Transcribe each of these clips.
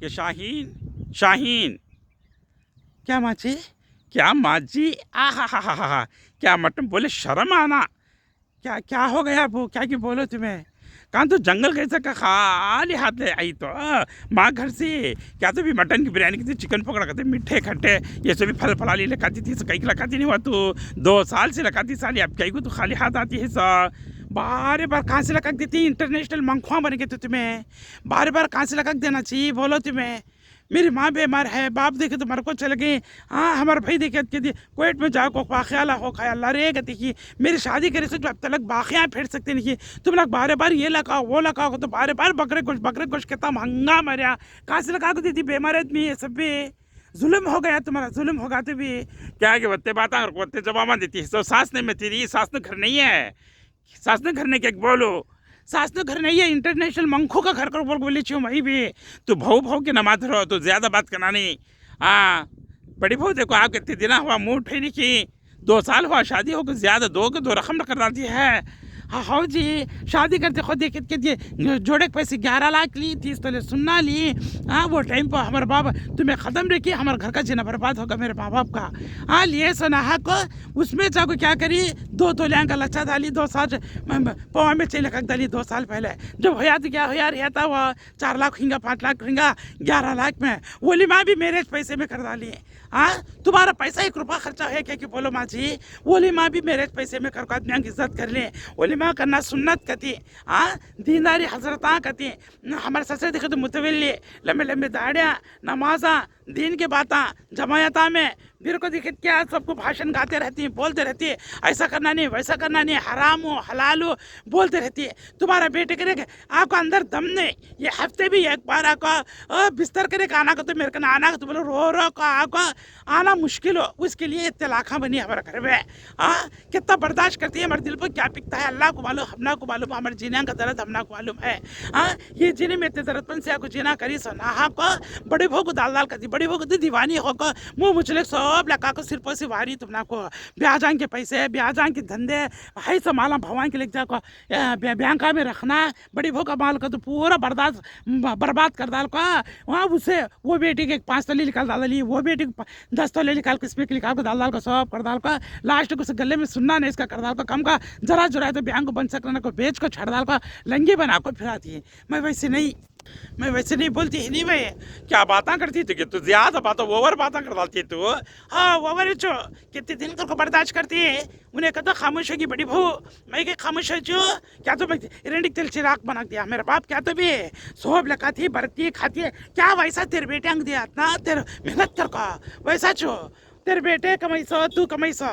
कि शाहीन शाहीन। क्या माँ जी, क्या माँ जी, आ हा, क्या मटन बोले, शर्म आना। क्या क्या हो गया वो, क्या क्यों बोलो तुम्हें? कहाँ तो जंगल कैसा का खाली हाथ ले आई तो माँ घर से क्या तो भी मटन की बिरयानी की थी, चिकन पकड़ा करते, मीठे खट्टे ये सभी फल फलाली लगाती थी, कहीं लगाती नहीं हुआ तू 2 साल से लगाती साली, अब कहीं को तो खाली हाथ आती है सा। बार बार कहाँ से लगा देती, इंटरनेशनल मंखवा बन गए तो तुम्हें बार बार कहाँ से लगा देना चाहिए बोलो तुम्हें? मेरी माँ बीमार है, बाप देखे तो मर को चले गए, हाँ हमारे भाई देखे के कोविड में जाओ को बाख्याला हो खाया अल्लाह रे गति की मेरी शादी करे से जो अब तक बाखियाँ फेर सकते नहीं तुम लोग बार बार ये लगाओ वो लगाओ तो बार बार बकरे कुछ कितना महंगा मरिया कहाँ से लगा को देती बेमार आदमी ये सब भी जुल्म हो गया तुम्हारा, जुल्म होगा तो भी क्या कि बत्ते बात और बत्ते जवाब देती है। तो सास ने में तेरी सास ने घर नहीं है, सास ने घर ने क्या बोलो, सास तो घर नहीं है, इंटरनेशनल मंखों का घर कर बोल बोली छो वही भी तो भाऊ भाऊ की नमाज रहो तो ज़्यादा बात करना नहीं। हाँ बड़ी भाऊ देखो आप कितने दिन हुआ मुँह उठे की 2 साल हुआ शादी हो गई, ज़्यादा दो रकम कर डालती है। हाँ हाँ जी, शादी करते खुद देख के जोड़े के पैसे 11 लाख ली, 30 तोले सुनना ली। हाँ वो टाइम पर हमारे बाबा तुम्हें ख़त्म रखी, हमारे घर का जीना बर्बाद होगा मेरे माँ बाप का। हाँ लिए सोना को उसमें चाहो क्या करी 2 तोले का लच्चा डाली 2 साल पवा में चले रख डाली 2 साल पहले जब होया तो क्या होया रहता हुआ 4 लाख हिंगा 5 लाख हिंगा 11 लाख में वोली माँ भी मेरे पैसे में कर डाली। हाँ तुम्हारा पैसा 1 रुपया खर्चा है क्या कि बोलो माँ जी, वोली माँ भी मेरे पैसे में कर आदमियों की इज्जत कर ले, वोली माँ करना सुन्नत कहती। हाँ दीनदारी हजरता कहती, हमारे ससुर देखे तो मुतवल्ली लंबे लंबे दाढ़ियाँ नमाजा दीन के बातें जमायता में मेरे को दिखे क्या सबको भाषण गाते रहती है, बोलते रहती है ऐसा करना नहीं वैसा करना नहीं, हराम हो हलाल हो बोलते रहती है। तुम्हारा बेटे करे आपको अंदर दम नहीं, ये हफ्ते भी एक बार आपको बिस्तर करे का आना का तो मेरे को ना आना का तो बोलो रो का आपको आना मुश्किल हो, उसके लिए इतने लाखा बनी हमारे घर में। हाँ कितना बर्दाश्त करती है, हमारे दिल पर क्या पिकता है अल्लाह को मालूम, हमना को मालूम, हमारे जीने का दर्द हमना को मालूम है। हाँ ये जीने में इतने दर्दपन से आपको जीना करी सना को बड़े भोग को दाल दाल करती, बड़ी भोग दीवानी होकर मुँह मुचले सब लगा को सिर पर से वारी तुमना को ब्याजान के पैसे ब्याजान के धंधे हाई संभाला भगवान के लेके जाको बैंका में रखना, बड़ी भोग का माल का तो पूरा बर्बाद कर डाल का। वहाँ उसे वो बेटी के 5 तोले निकाल डाल ली, वो बेटी को 10 तोले निकाल के इसमें निकाल को डाल का सब कर डाल का, लास्ट को गले में सुनना नहीं इसका कर डाल का, कम का जरा जुरा तो बैंक को बन सकना को बेच को छड़ डाल का लंगी बना को फिराती है। मैं वैसे नहीं बोलती ही नहीं, मैं क्या बातें करती थी कि तू ज़्यादा बातें ओवर बातें कर डालती तू। हाँ ओवर जो कितने दिन को बर्दाश्त करती है, उन्हें कहता खामोश होगी बड़ी भू, मैं क्या खामोश है जो क्या तो मैं रेंडिक तेल चिराग बना दिया मेरे बाप, क्या तो भी सोब लगाती बरती है खाती है क्या वैसा तेरे बेटे अंग दिया इतना तेरे मेहनत कर का वैसा जो तेरे बेटे कमाई सो तू कमाई सो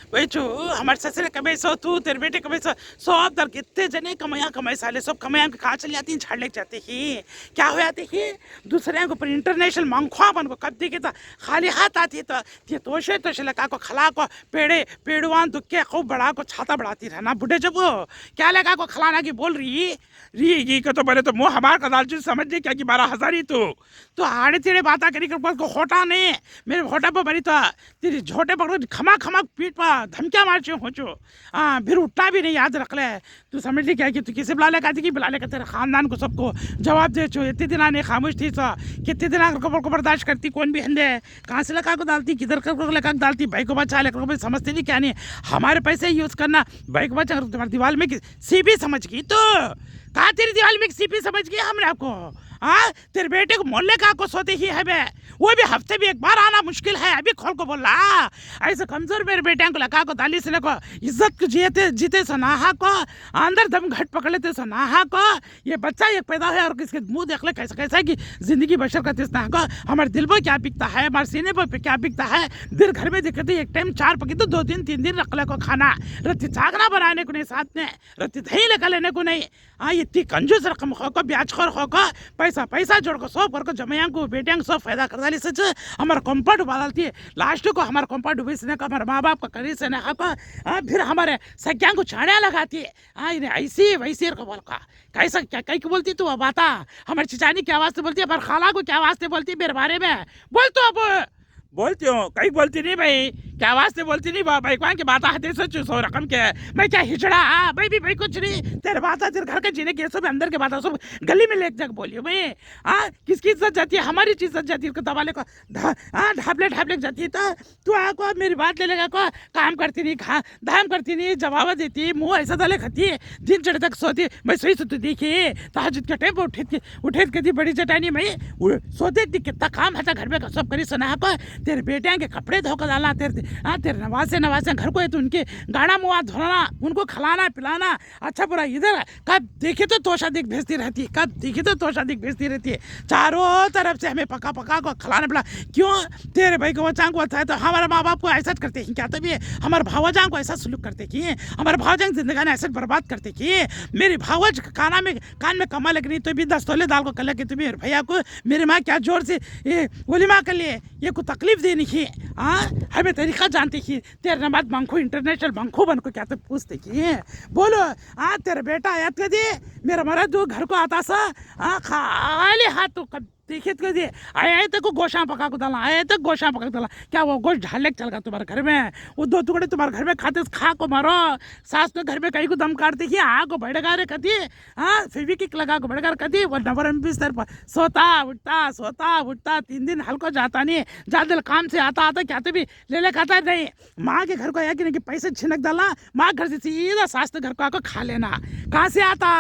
वही चू हमारे ससुर कमाई सो तू तेरे बेटे कमाई सो सब दर कितने जने कमाया साले सब कमाया कहाँ चली जाती झाड़ लेके जाती ही क्या हो जाती ही दूसरे के ऊपर इंटरनेशनल मंखवा बन को कब देखी तो खाली हाथ आती तो ये तोशे लगा को खला को पेड़वान दुखे खूब बड़ा को छाता बढ़ाती रहना बुढ़े जब वो क्या लगा को खलाना की बोल रही को तो बोले तो मुँह हमार का दाल समझ ली क्या कि 12,000 ही तो आड़े तेड़े बातें करी कर होटा नहीं मेरे होटा पर बड़ी तो तेरी झोटे पकड़ो खमा खमा पीठ पर धमकियाँ मारचे हो चो। हाँ फिर उठना भी नहीं याद रख ले, तू समझ ली क्या कि तू किसे बुला ले कहती कि बुला ले तेरे खानदान को सबको जवाब दे चो। इतने दिन आने खामोश थी सा कितने दिन को बर्दाश्त करती, कौन भी हंदे कहाँ से लगा को डालती किधर कर लगा डालती, भाई को बचा ले को समझती नहीं क्या नहीं हमारे पैसे यूज़ करना, भाई को बचा तुम्हारी दीवार में सीपी समझ गई तो कहा तेरी दीवार में सीपी समझ गई हमने आपको। हाँ तेरे बेटे को मोहल्ले का को सोते ही है बे, वो भी हफ्ते भी एक बार आना मुश्किल है, अभी खोल को बोल रहा ऐसे कमजोर मेरे बेटे को लगा को दाली से को इज्जत को जीते सनाहा को अंदर दम घट पकड़ लेते सनाहा को, ये बच्चा एक पैदा है और किसके मुंह देख ले कैसा कैसा कि जिंदगी बशर करते सनाहा को, हमारे दिल पर क्या बिकता है हमारे सीने पर क्या बिकता है, दिन घर में दिखते एक टाइम 4 पकी तो 2 दिन 3 दिन रख ले को खाना, रत्ती चागना बनाने को नहीं साथ में रत्ती दही लेकर लेने को नहीं। हाँ इतनी कंजूस रकम हो को ब्याज खोर हो को पैसा जोड़ को सब कर जमैया को बेटियां सब फायदा कर डाली सच हमारा कंपाउंड डालती है, लास्ट को हमारा कंपाउंड डूबे से हमारे माँ बाप का करी से फिर हमारे सज्ञा को छाड़िया लगाती है। हाँ इन्हें ऐसी वैसी को बोल का कैसा क्या कहीं को बोलती तू अब आता हमारी चिचानी क्या वास्ते बोलती है, हमारे खाला को क्या वास्ते बोलती है मेरे बारे में बोल तो अब बोलती हूँ कहीं बोलती नहीं भाई क्या वास्ते बोलती नहीं भाई कौन की बात आते सच सो रकम के मैं क्या हिजड़ा भाई भी भाई कुछ नहीं तेरे बात तेरे घर के जीने के सब अंदर के बात सब गली में ले जग बोलियो भाई किसकी इज्जत जाती है हमारी चीज इज्जत जाती है दबाले को ढापले जाती है तो तू आको मेरी बात ले लेगा को काम करती नहीं खा धाम करती नहीं जवाब देती मुँह ऐसा डाले खाती दिन चढ़े तक सोती मैं सही सोती देखी तहज्जुद के टाइम पर उठे के बड़ी जटानी मैं सोते थी कितना काम है घर में सब करी सुना को तेरे बेटे के कपड़े धोकर डालना तेरे नवासे घर को है तो उनके गाड़ा मुआ धोना उनको खिलाना पिलाना अच्छा बुरा इधर कब देखे तो तोशा दिख भेजती रहती है कब देखे तो तोशा दिख भेजती रहती है चारों तरफ से हमें पका को खिलाना पिला क्यों तेरे भाई को बच्चा को अच्छा है तो हमारे माँ बाप को ऐसा करते हैं क्या तभी हमारे भावजान को ऐसा सलूक करते कि हमारे भावजान जिंदगानी ऐसे बर्बाद करते कि मेरी भावज कान में कमा लग रही तो भी 10 तोले दाल को कल के तुम्हें भैया को मेरी माँ क्या जोर से वलीमा कर लिए ये को तकलीफ देनी की हमें तरीका जानती थी तेरे नमाज बंखू इंटरनेशनल बंखू बन को क्या तो पूछते कि बोलो तेरा बेटा आया कदी मेरा मरा जो घर को आता सा खाली हाथ तो कब देखे तो कदी आए तक को गोशा पका को डाला आए तक गोशा पका डाला क्या वो गोश्त ढाले चल गया तुम्हारे घर में वो 2 टुकड़े तुम्हारे घर में खाते खा को मारो सास तो घर में कहीं को दम काटती थी को बैठगा रे कदी फेविक्विक लगा को बैठगा कदी वो नंबर बिस्तर पर सोता उठता 3 दिन हल्को जाता नहीं ज्यादा काम से आता क्या तो भी ले खाता नहीं माँ के घर को आया कि नहीं कि पैसे छिनक डालना माँ घर से सीधा सास तो घर को आकर खा लेना कहाँ से आता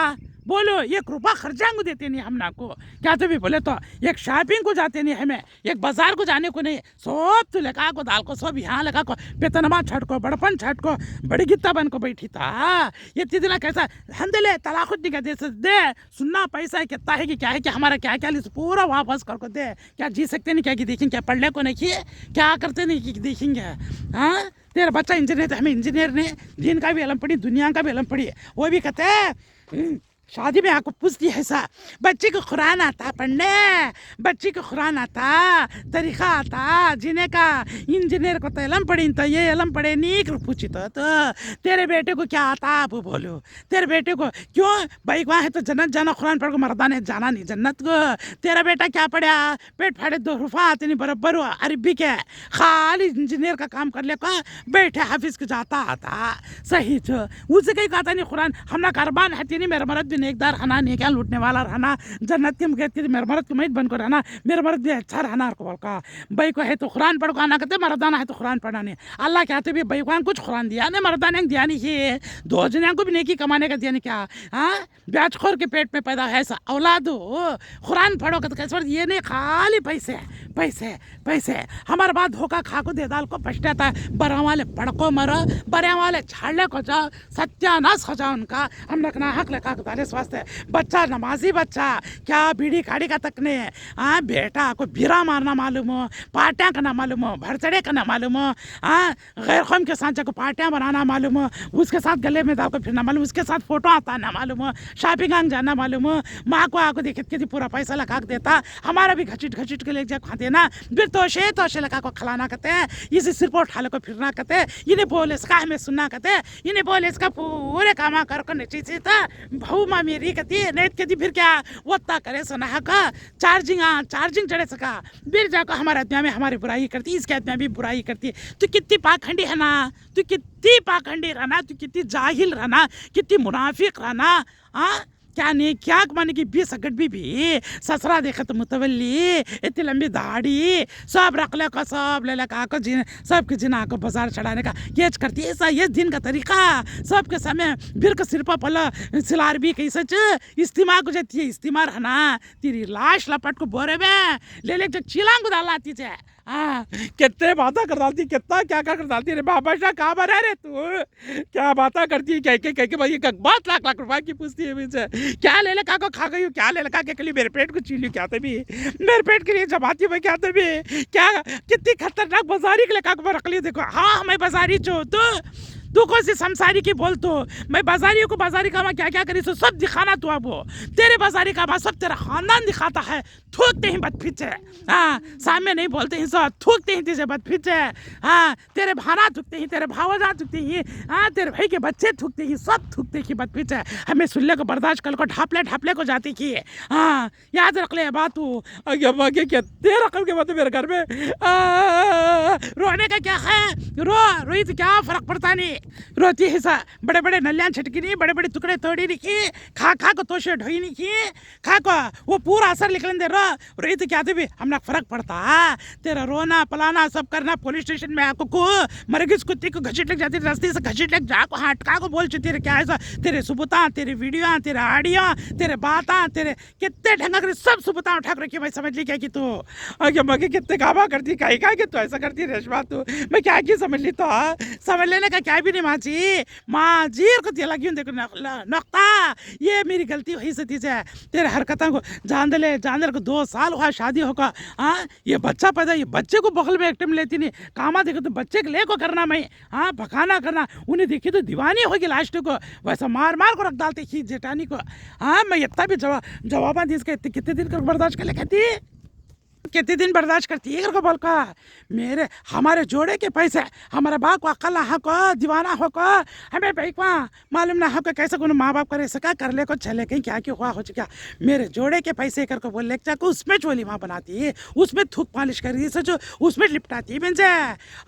बोलो 1 रुपया खर्चा को देते नहीं हम ना को क्या तो भी बोले तो एक शॉपिंग को जाते नहीं हमें एक बाजार को जाने को नहीं सब तो लगा को दाल को सब यहाँ लगा को बेतनमा छट को बड़पन छट को बड़ी गित्ता बन को बैठी था ये तीसरा कैसा हंदले तलाखुद नहीं दे सुनना पैसा है कितना है कि क्या है कि हमारा क्या क्या पूरा वापस कर को दे क्या जी सकते नहीं क्या कि देखेंगे क्या पढ़ने को नहीं किए क्या करते नहीं कि देखेंगे तेरा बच्चा इंजीनियर तो हमें इंजीनियर ने दिन का भी इलम पड़ी दुनिया का भी इलम पड़ी वो भी कहते हैं शादी में आपको पूछती है ऐसा बच्चे को कुरान आता पढ़ने बच्चे को कुरान आता तरीका आता जीने का इंजीनियर को तो इलम पड़ी तो ये इलम पड़े नहीं पूछी तो तेरे बेटे को क्या आता आप बोलो तेरे बेटे को क्यों भाई वहाँ है तो जन्नत जाना कुरान पढ़ को मर्दा ने जाना नहीं जन्नत को तेरा बेटा क्या पढ़ा पेट फाड़े 2 रुपया आते नहीं बराबर हुआ अरबी के खाली इंजीनियर का काम कर ले को बैठे हाफिज को जाता आता सही तो उसे कहीं कहता नहीं कुरान हमने कारबान है नहीं मेरा मर्द नेकदार रहना नहीं क्या लूटने वाला रहना जन्नत के मुकैद के मेरे मर्द को मईत बनकर रहना मेरा मर्द भी अच्छा रहना का भाई को है तो कुरान पढ़ को आना कहते मर्दाना है तो कुरान पढ़ना नहीं अल्लाह कहते भी भाई को कुछ कुरान दिया नहीं मर्दाना दिया नहीं है 2 जने को भी नेकी कमाने का दिया नहीं क्या ब्याजखोर के पेट में पैदा है ऐसा औलाद हो कुरान पढ़ो तो कैसे ये नहीं खाली पैसे पैसे पैसे हमारे बाद धोखा खा को दे दाल को पछताता बड़ा वाले पड़को मरो बड़े वाले झाड़ले को जाओ सत्यानाश हो जाओ उनका हम लखना हक लगा के वास्ते बच्चा नमाजी बच्चा क्या बीड़ी खाड़ी का तक ने बेटा को बिरा मारना मालूम हो पार्टियाँ करना मालूम हो भरचड़े करना मालूम हो गैर कौम के साथ जाकर पार्टियाँ बनाना मालूम हो उसके साथ गले में दाल को फिरना मालूम उसके साथ फोटो आता ना मालूम हो शॉपिंग जाना मालूम हो माँ को आको देखे कि पूरा पैसा लगा के देता हमारा भी घसीट के ले जा खाते ना फिर तोशे लगा को खिलाना कहते हैं इसे सिर पर उठा को फिरना कहते हैं इन्हें बोले इसका हमें सुनना कहते हैं इन्हें बोले इसका पूरे कामा कर नीचे था भाऊ माँ मेरी कहती है नेट कहती फिर क्या वत्ता करे सुना का चार्जिंग चढ़े सका फिर जाकर हमारे आदमी में हमारी बुराई करती इसके आदमी भी बुराई करती तू कितनी पाखंडी है ना तू कितनी पाखंडी रहना तू कितनी जाहिल रहना कितनी मुनाफिक रहना क्या नहीं क्या माने कि 20 अगट भी ससरा देखा तो मुतवली इतनी लंबी दाढ़ी सब रख ले का सब ले ले का सबके जिना को बाजार चढ़ाने का ये करती है ऐसा ये दिन का तरीका सबके समय बिर का सिर पर पला सिलार भी कैसे इस्तीमा को जाती है इस्तीमा रहना तेरी लाश लपट को बोरे में ले जो चिलांग को डाल आती है कितने बातें कर डालती कितना क्या कर डालती रे बाबा शाह कहाँ पर है रे तू क्या बातें करती है कह के भाई बहुत लाख रुपए की पूछती है मुझसे क्या ले लगा को खा गई हूँ क्या ले लगा के लिए मेरे पेट को चीली क्या तभी मेरे पेट के लिए जमाती मैं क्या तभी क्या कितनी खतरनाक बाजारी के लगा को रख ली देखो हाँ हमें बाजारी चो तो तू कौन सी संसारी की बोल तो मैं बाजारियों को बाजारी का क्या क्या करी सो सब दिखाना तू अब तेरे बाजारी का सब तेरा खानदान दिखाता है थूकते ही बदफिचे हाँ सामने नहीं बोलते ही सब थूकते ही तुझे बदफिचे हाँ तेरे भाना थूकते ही तेरे भावजा थूकते ही हाँ तेरे भाई के बच्चे थूकते ही सब थूकते ही बदफिचे हमें सुल्ले को बर्दाश्त कर को ढापले ढापले को जाती की हाँ याद रख ले बात तू आगे क्या तेरा कल के बाद मेरे घर में रोने का क्या है रोई तो क्या फर्क पड़ता नहीं रोती है सा बड़े बड़े नलियाँ छटकी नहीं बड़े बड़े टुकड़े तोड़ी नहीं की खा को तोशे ढोई नहीं की खा को वो पूरा असर निकलन दे रोई तो क्या तो भी हमने फर्क पड़ता तेरा रोना पलाना सब करना पुलिस स्टेशन में आको को मरगिस कुत्ती को घसीट लग जाती रास्ते से घसीट लग जा को हटका को बोल तेरे क्या ऐसा तेरे सुबुता तेरे वीडियो तेरे ऑडियो तेरे बाता तेरे कितने ढंगा कर सब सुबुता उठा रखी भाई समझ ली क्या कि तू आगे मगे कितने काबा करती कहीं का कि तू ऐसा करती रेशमा तू मैं क्या की समझ ली तो समझ लेने का क्या भी नहीं माँ जी को दिया लगी देखो नक्ता ये मेरी गलती हुई सती से तेरे हरकतों को जान दे को 2 साल हुआ शादी होगा हाँ ये बच्चा पैदा ये बच्चे को बगल में एक्टिव लेती नहीं कामा देखो तो बच्चे के ले को करना मैं हाँ भगाना करना उन्हें देखी तो दीवानी होगी लास्ट को वैसा मार मार को रख डालते खींच जेठानी को हाँ मैं इतना भी जवाब दी इसका कितने दिन का बर्दाश्त कर ले कहती कितने दिन बर्दाश्त करती है को बोल का मेरे हमारे जोड़े के पैसे हमारे बाप को अकल हाँ को दीवाना हो को हमें भाई को मालूम ना हो को कैसे को माँ बाप करे सका कर ले को चले कहीं क्या क्यों हुआ हो चुका मेरे जोड़े के पैसे कर को बोल ले को उसमें चोली माँ बनाती है उसमें थूक पालिश कर रही सोचो उसमें लिपटाती है बेंचे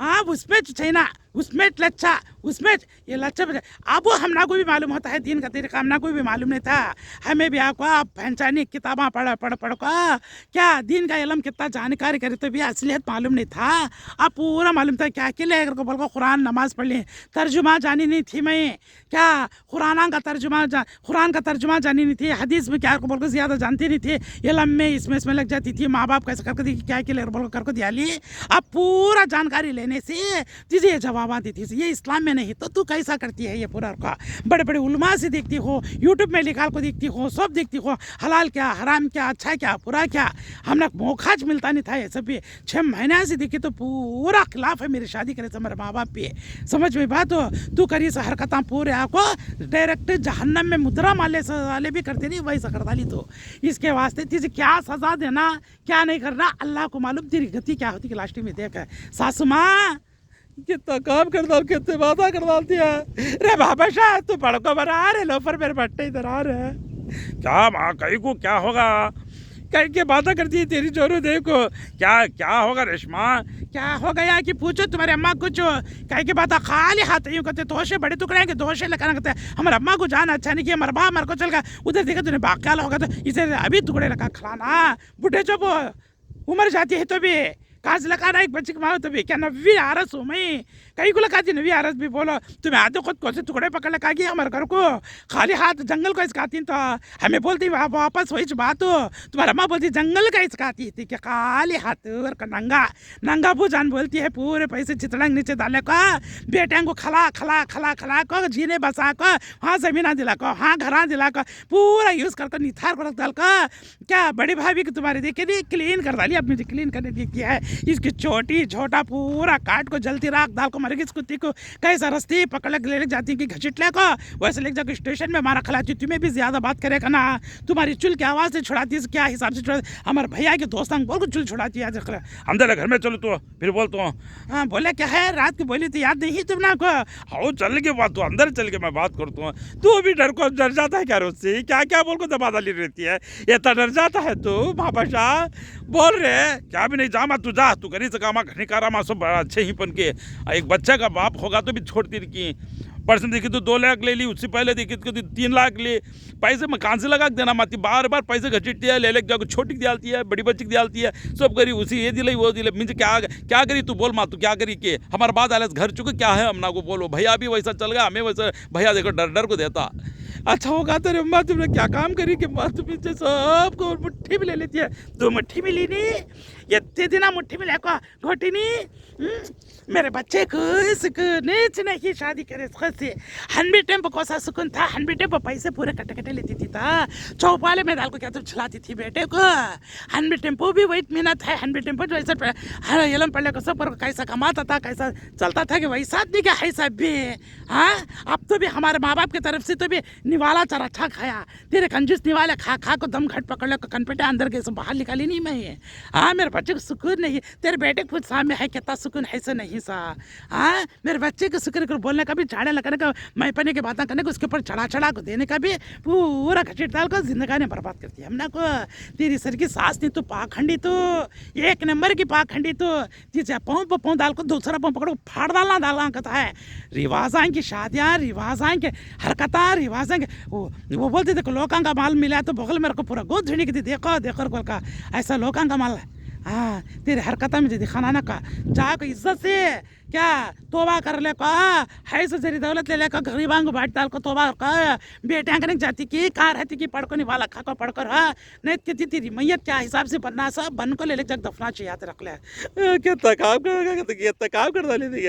आप उसमें चाइना उसमें लच्छा उसमें ये लच्छा अब हमना को भी मालूम होता है दिन का तरीका हमना को भी मालूम नहीं था हमें भी आपको आप पहचानी किताबा पढ़ को क्या दिन का इलम कितना जानकारी करे तो भी असलियत मालूम नहीं था अब पूरा मालूम था क्या के लिए को बोल को कुरान नमाज पढ़ ली तर्जुमा जानी नहीं थी मैं क्या कुरान का तर्जुमा जानी नहीं थी हदीस में क्या को बोल को ज़्यादा जानती नहीं थी इलम में इसमें लग जाती थी माँ बाप कैसे करके दी क्या के लिए बोल कर को दिया ली अब पूरा जानकारी लेने से तुझे जवाब आती थी ये इस्लाम में नहीं तो तू कैसा करती है ये पूरा का बड़े बड़े उलमा से देखती हो यूट्यूब में लिखा को देखती हो सब देखती हो हलाल क्या हराम क्या अच्छा क्या पूरा क्या हमने मौकाज मिलता नहीं था ये सब भी 6 महीने से देखी तो पूरा खिलाफ है मेरी शादी करे हमारे माँ बाप पे समझ में बात हो तू करी से हरकतें पूरे आपको डायरेक्ट जहन्नम में मुद्रा माले वाले भी करते नहीं वैसा कर डाली तो इसके वास्ते तुझे क्या सजा देना क्या नहीं करना अल्लाह को मालूम तेरी गति क्या होती कि लास्ट में देख सासू माँ कितना काम कर डाल कितने वादा कर डालती है रे बाबा शाह तू बड़को बना रे लोफर मेरे बट्टे इधर आ रहे क्या माँ कहीं को क्या होगा कहीं के बातें करती है तेरी जोरू देखो क्या होगा रेशमा क्या हो गया कि पूछो तुम्हारे अम्मा कुछ कहीं के बात खाली हाथ यूँ करते दोषे बड़े टुकड़े के दोषे लगाना करते हमारे अम्मा को जाना अच्छा नहीं किया हमारा बाप हमारे को चल गया उधर देखा तूने बाकाल होगा तो इसे अभी टुकड़े लगा खिलाना बुढ़े जो वो उम्र जाती है तो भी कहाँ से लगा रहा एक बच्चे की माँ तो भी क्या 90 आरस हूँ मैं कहीं को लगा दी 90 आरस भी बोलो तुम्हें आधे खुद कौन से टुकड़े पकड़ लगा गया हमारे घर को खाली हाथ जंगल को इसकाती तो हमें बोलती वापस वही बात हो तुम्हारा माँ बोलती जंगल का इसकाती थी क्या खाली हाथ और नंगा भूजान बोलती है पूरे पैसे चितड़ंग नीचे डाले को बेटियां को खला को जीने बसा को हाँ जमीना दिला को हाँ घरा दिला को पूरा यूज़ कर निथार को रख डाल को क्या बड़ी भाभी की तुम्हारी देखी नहीं क्लीन कर डाली अब मुझे क्लीन करने दी किया है इसकी छोटी छोटा पूरा काट को जलती राख दाल को मरेगी इस कुत्ती को कैसा रस्ती पकड़ ले जाती कि घसीट ले को वैसे ले जाकर स्टेशन में मारा खिलाती तुम्हें भी ज्यादा बात करेगा ना तुम्हारी चुल की आवाज़ से छुड़ाती है क्या हिसाब से छुड़ा हमारे भैया के दोस्तों बोल को चुल छुड़ाती है अंदर घर में चलो तो फिर बोल तो हाँ बोले क्या है रात की बोली थी याद नहीं तुम ना को हाँ चल के बात तो अंदर चल के मैं बात करता हूँ तू भी डर जाता है क्या रोज से क्या बोल को दबा डाली रहती है इतना डर जाता है तू बाबा शाह बोल रहे क्या भी नहीं जा तू जा तू करी सका घनी कारा माँ सब अच्छे ही पन के एक बच्चे का बाप होगा तो भी छोड़ती की पर्सन देखी तो 2 लाख ले ली उससे पहले देखी तो 3 लाख ले पैसे मैं कहाँ से लगा देना माती बार पैसे घसीटती है ले जाकर छोटी डालती है बड़ी बच्ची डालती है सब करी उसी ये दिलाई वो दिले मुझे क्या करी तू बोल माँ तू क्या करी के हमारे बाद आलस घर चुके क्या है हमना को बोलो भैया भी वैसा चल गया हमें वैसा भैया देखो डर को देता अच्छा होगा तो रे अम्मा तुमने क्या काम करी कि माँ तुम इसे सबको मुट्ठी में ले लेती है। दो मुट्ठी में लेनी इतने दिन मुट्ठी में लेको घोटी नहीं। मेरे बच्चे को सुकून नहीं शादी करे से हनबी टेम्पो को सा सुकून था। हनबी टेम्पो पैसे पूरे कटे कटे लेती थी था। चौपाले में डाल को क्या तुम चलाती थी बेटे को। हनबी टेम्पो भी वही मेहनत है। हनबी टेम्पो जो ऐसा हर इलम पढ़ने को सब पर कैसा कमाता था कैसा चलता था कि वैसा नहीं क्या है सब भी। हाँ अब तो भी हमारे माँ बाप की तरफ से तो भी निवाला चर अच्छा खाया। तेरे कंजूस निवाले खा खा को दम घट पकड़ लो कनपेटे अंदर के बाहर निकाली नहीं मैं। हाँ मेरे बच्चे को सुकून नहीं। तेरे बेटे को खुद सामने है कितना सुकून है से नहीं सा। हाँ मेरे बच्चे को शुक्र कर बोलने का भी झाड़े लगाने का मैं पने की बातें करने का उसके ऊपर चढ़ा चढ़ा को देने का भी पूरा खचीट डाल कर जिंदगानी बर्बाद करती है हमने को। तेरी सर की सास नहीं तो पाखंडी तो एक नंबर की पाखंडी तो तीसरा पाँव पर पाँव डाल को दूसरा पाँव पकड़ो फाड़ डालना कहता है। रिवाजा की शादियाँ रिवाजा के हरकता रिवाजा के वो बोलते थे लोकां का माल मिला तो बगल मेरे को पूरा गोद झुंडी की थी देखो देखो कोल का ऐसा लोकां का माल है। हाँ तेरे हरकता में दिखाना ना का जाको इज्जत से क्या तोबा कर ले का है से जरी दौलत ले लेकर गरीबां को बाट डाल को तोबा का बेटियां कने जाती की कार रहती की पढ़ को नहीं वाला खा को पढ़कर। हाँ नहीं तेरी मैयत क्या हिसाब से बनना सब बन को ले ले जग दफना चाहिए याद रख ले। क्या तकाब कर डाली थी